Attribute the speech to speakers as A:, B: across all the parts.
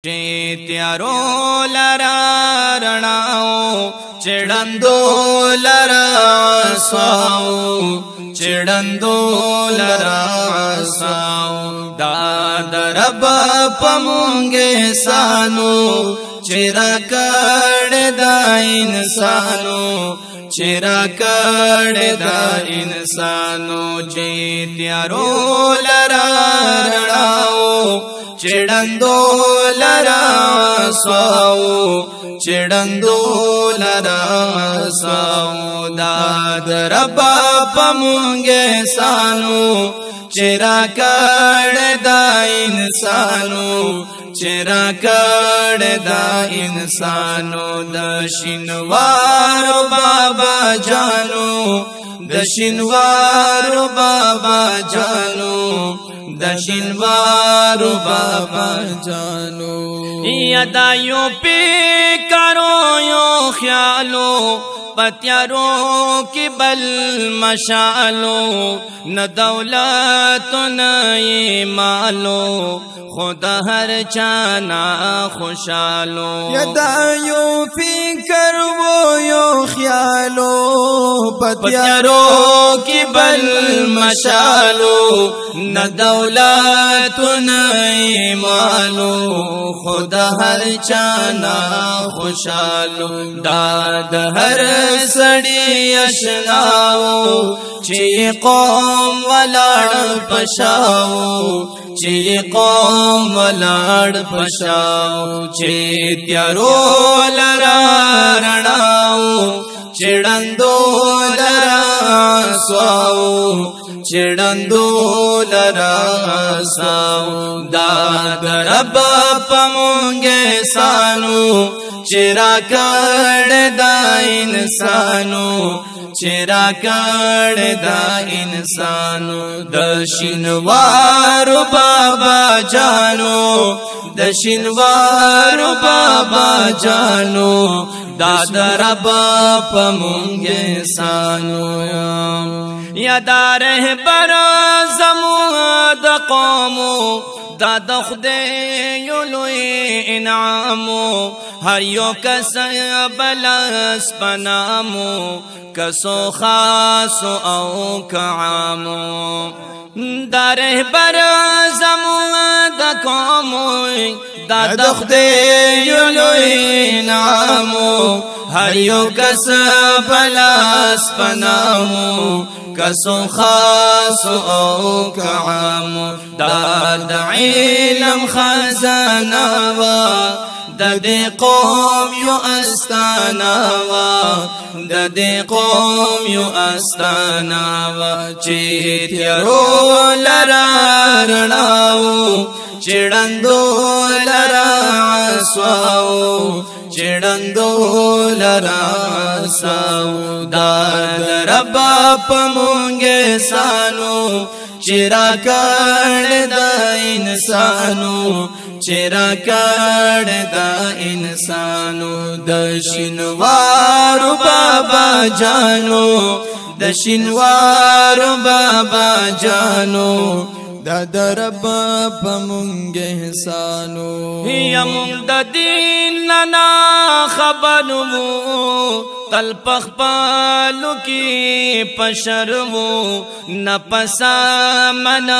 A: تیارو لرا رڼاو چړندو لرا ساو چړندو لرا ساو دا درب پمونګ سانو چیرا کړه دا انسانو چیرا کړه دا انسانو چې تیارو لرا رڼاو چړندو لرا ساو چړندو لرا ساو دا درب پمونګ سانو چیرا کړه دا انسانو چیرا کړه دا انسانو د شینوارو بابا جانو د شینوارو بابا جانو د شینوارو بابا جانو یدا یو پی کرو یو خیالو پتیارو کی بل مشالو نہ دولت نہ مالو خدا ہر چانا خوشالو
B: یدا یو فکر وہ یو خیالو
A: پتیارو کی بل مشالو نہ دولت نہ مالو خدا ہر چانا خوشالو داد ہر سڑی اشناو چی قوم ولاړ پشاو چی قوم ولاړ پشاو چی تیارو لرا رڼاو چړندو لرا ساو چړندو لرا ساو دا درب پمونګ سانو چیرا کړه دا انسانو چیرا کړه دا انسانو د شینوارو بابا جانو د شینوارو بابا جانو دا درب پمونګ سانو یدا رهبر زمو د قومو دا د خدای یو لوی انعامو هر یو کس بلس پنامو کسو خاص او کعامو دا رهبر زمو د قومو دا د خدای یو لوی انعامو هر یو کس بلس پنامو کسو خاص او کعامو دا د علم خزانه وا د دې قوم یو استانا وا د دې قوم یو استانا وا چې تیارو لرا رڼاو چړندو لرا ساو چړندو لرا ساو دا درب پمونګ سانو چیرا کړه دا انسانو چیرا کړه دا انسانو د شینوارو بابا جانو د شینوارو بابا جانو
B: دا درب پمونګ احسانو
A: یم د دین نه خبرمو تل پخپالو کی پشرمو نپسا منا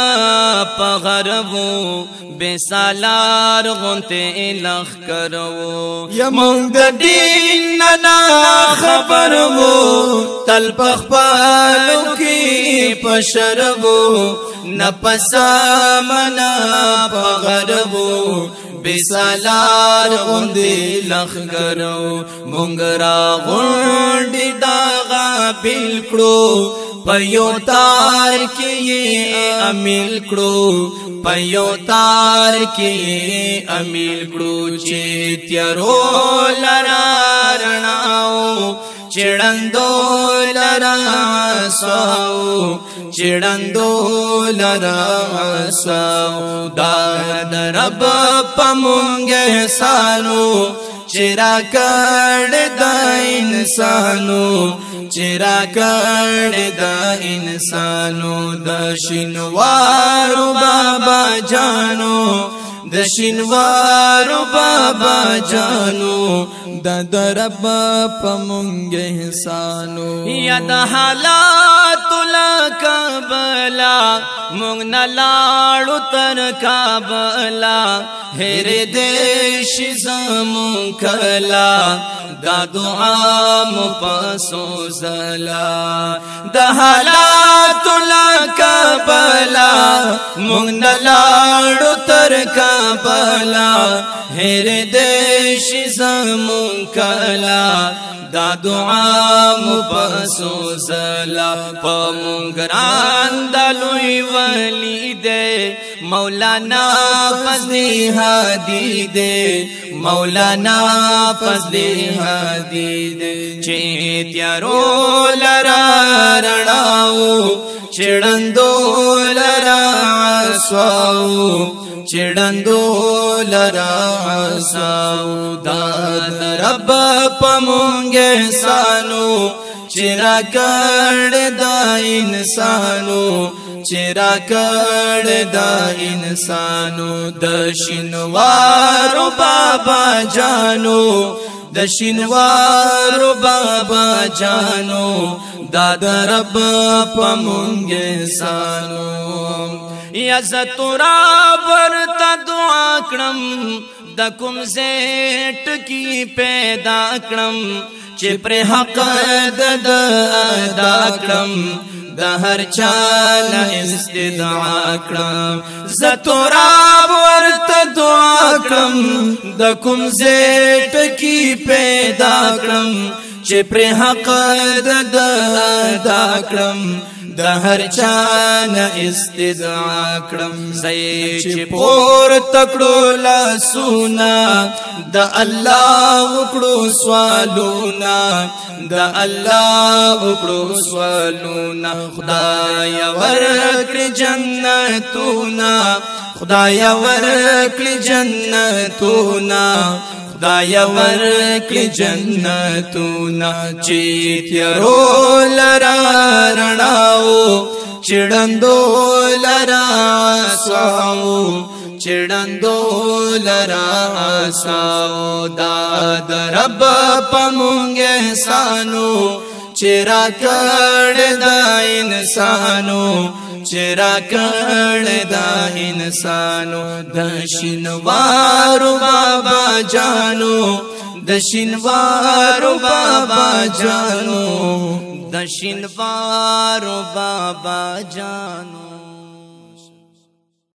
A: پغرمو بے سالار غنتے لخ کرو
B: یمون د دین نا خبرمو
A: تل پخپالو کی پشرمو نپسا منا پغرمو بسالار غندی لخ کرو مونگرا غندی داغا بلکڑو پیو تار کی امیل کڑو پیو تار کی امیل کڑو چی تیارو لرا رڼاو چړندو لرا ساو چړندو لرا ساو دا درب پمونګ سانو چیرا کړه دا انسانو چیرا کړه دا انسانو د شینوارو بابا جانو د شینوارو بابا جانو
B: د رب پمونګ احسانو
A: یا د حالات لکبلا مونږ نه لاړو تر کابلا هر دې شي زمون کلا دا دعا مو پاسو زلا د حالات لکبلا مونږ نه لاړو تر کابلا هر دې شي زمون کلا دا دعا مو پاسو زلا پمونګران دلوي ولی دے مولانا فضل هادی دے مولانا فضل هادی دے چیتیارو لرا رڼاو چړندو لرا سواو چړندو لرا ساو دا رب پمونګ احسانو چرا کړ دا انسانو چرا کړ دا انسانو د شینوارو بابا جانو د شینوارو بابا جانو دا د رب پمونګ احسانو یا زتورا ورته دعا کړم د کوم زیټ کی پیدا کړم چې پر حق د ادا کړم د هر چا نه استدعا کړم زتورا ورته دعا کړم د کوم زیټ کی پیدا کړم چې پر حق د ادا کړم د هر چا نه استدعا کړم زې چې پور تکړو لا سونا د الله وکړو سوالونا د الله وکړو سوالونا خدای ورکړي جنتونا خدای ورکړي جنتونا خدای ورکړي جنتونا چې تیارو لرا رڼاو چړندو لرا ساو چړندو لرا ساو دا د رب پمونګ احسانو چرا کړ دا انسانو چرا کړ دا انسانو د شینوارو بابا جانو د شینوارو بابا جانو د شینوارو بابا جانو